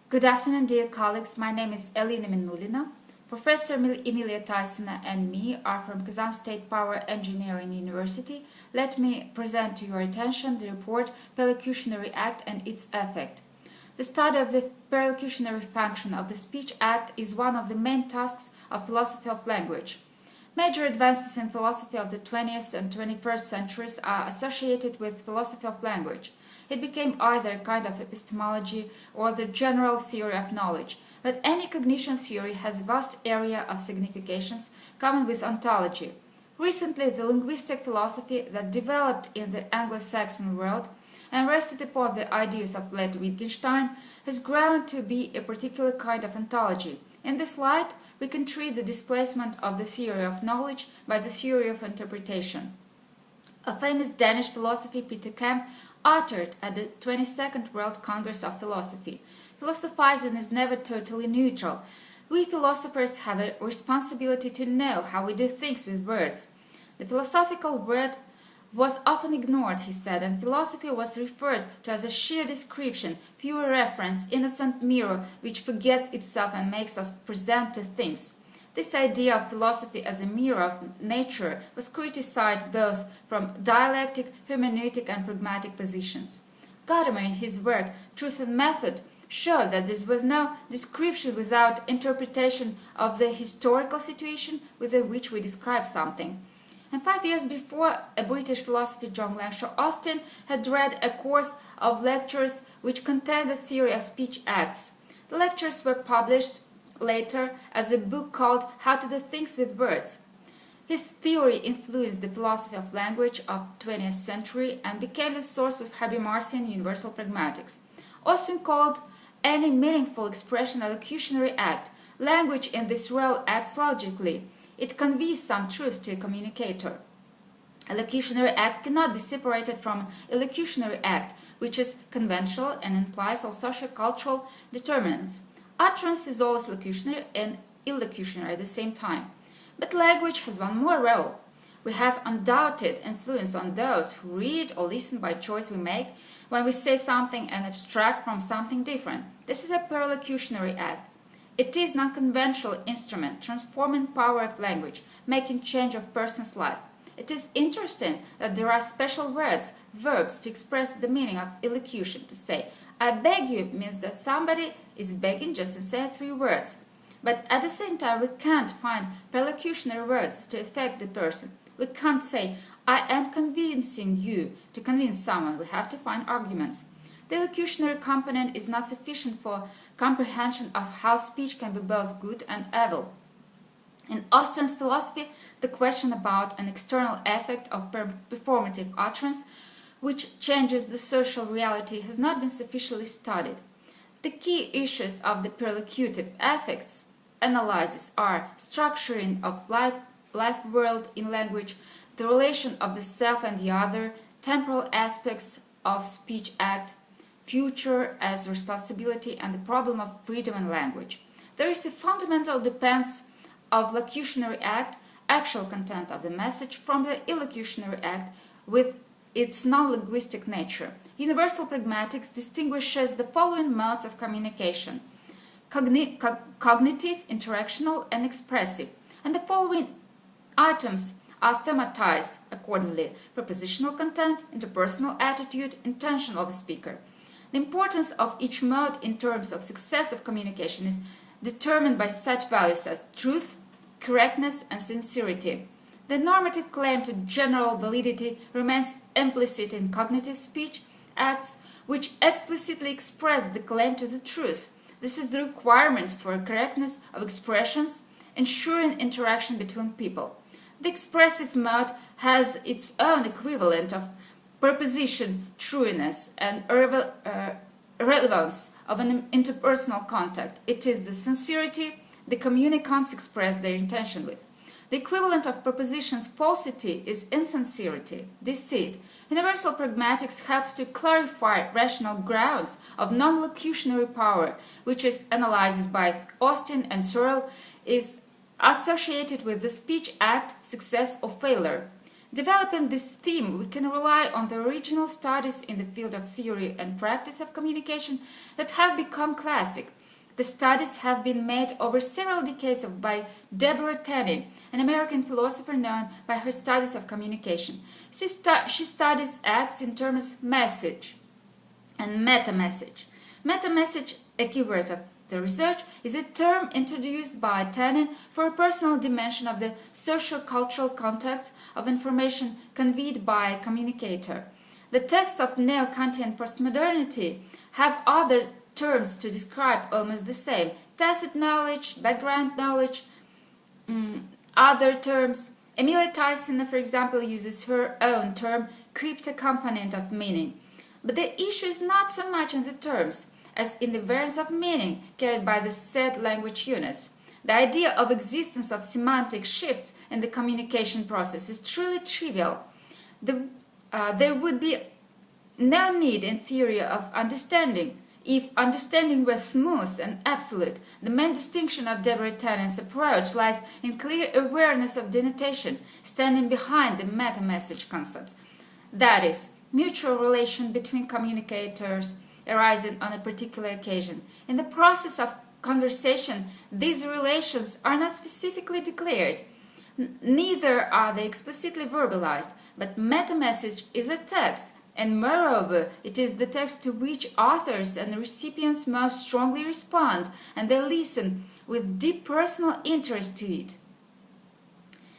Good afternoon, dear colleagues. My name is Ellina Minnullina. Professor Emilia Taysina and me are from Kazan State Power Engineering University. Let me present to your attention the report Perlocutionary Act and its Effect. The study of the perlocutionary function of the Speech Act is one of the main tasks of philosophy of language. Major advances in philosophy of the 20th and 21st centuries are associated with philosophy of language. It became either a kind of epistemology or the general theory of knowledge, but any cognition theory has a vast area of significations common with ontology. Recently, the linguistic philosophy that developed in the Anglo-Saxon world and rested upon the ideas of Wittgenstein has grown to be a particular kind of ontology. In this light, we can treat the displacement of the theory of knowledge by the theory of interpretation. A famous Danish philosopher, Peter Kant, uttered at the 22nd World Congress of Philosophy, "Philosophizing is never totally neutral. We philosophers have a responsibility to know how we do things with words." The philosophical word was often ignored, he said, and philosophy was referred to as a sheer description, pure reference, innocent mirror which forgets itself and makes us present to things. This idea of philosophy as a mirror of nature was criticized both from dialectic, hermeneutic and pragmatic positions. Gadamer, in his work Truth and Method, showed that this was no description without interpretation of the historical situation with which we describe something. And 5 years before, a British philosopher, John Langshaw Austin, had read a course of lectures which contained the theory of speech acts. The lectures were published later as a book called How to Do Things with Words. His theory influenced the philosophy of language of the 20th century and became the source of Habermasian universal pragmatics. Austin called any meaningful expression a locutionary act. Language in this role acts logically. It conveys some truth to a communicator. A locutionary act cannot be separated from a illocutionary act, which is conventional and implies all sociocultural determinants. Utterance is always locutionary and illocutionary at the same time. But language has one more role. We have undoubted influence on those who read or listen by choice we make when we say something and abstract from something different. This is a perlocutionary act. It is an unconventional instrument, transforming power of language, making change of person's life. It is interesting that there are special words, verbs, to express the meaning of illocution. To say, "I beg you" means that somebody is begging just in saying 3 words. But at the same time, we can't find perlocutionary words to affect the person. We can't say, "I am convincing you" to convince someone. We have to find arguments. The illocutionary component is not sufficient for comprehension of how speech can be both good and evil. In Austin's philosophy, the question about an external effect of performative utterance, which changes the social reality, has not been sufficiently studied. The key issues of the perlocutive effects analysis are structuring of life world in language, the relation of the self and the other, temporal aspects of speech act, future as responsibility, and the problem of freedom in language. There is a fundamental dependence of locutionary act, actual content of the message, from the illocutionary act with its non-linguistic nature. Universal pragmatics distinguishes the following modes of communication: cognitive, interactional, and expressive, and the following items are thematized accordingly: propositional content, interpersonal attitude, intention of a speaker. The importance of each mode in terms of success of communication is determined by such values as truth, correctness, and sincerity. The normative claim to general validity remains implicit in cognitive speech acts, which explicitly express the claim to the truth. This is the requirement for correctness of expressions, ensuring interaction between people. The expressive mode has its own equivalent of proposition, trueness, and relevance of an interpersonal contact. It is the sincerity the communicants express their intention with. The equivalent of proposition's falsity is insincerity, deceit. Universal pragmatics helps to clarify rational grounds of non-locutionary power, which is analyzed by Austin and Searle, is associated with the speech act, success or failure. Developing this theme, we can rely on the original studies in the field of theory and practice of communication that have become classic. The studies have been made over several decades by Deborah Tannen, an American philosopher known by her studies of communication. She studies acts in terms of message and meta-message. Meta-message, a keyword of the research, is a term introduced by Tannen for a personal dimension of the social-cultural context of information conveyed by a communicator. The texts of neo-Kantian postmodernity have other terms to describe almost the same: tacit knowledge, background knowledge, other terms. Emilia Taysina, for example, uses her own term, crypto-component of meaning. But the issue is not so much in the terms as in the variance of meaning carried by the said language units. The idea of existence of semantic shifts in the communication process is truly trivial. There would be no need in theory of understanding. If understanding were smooth and absolute, the main distinction of Deborah Tannen's approach lies in clear awareness of denotation, standing behind the meta-message concept. That is, mutual relation between communicators arising on a particular occasion. In the process of conversation, these relations are not specifically declared. Neither are they explicitly verbalized, but meta-message is a text, and moreover, it is the text to which authors and recipients most strongly respond, and they listen with deep personal interest to it.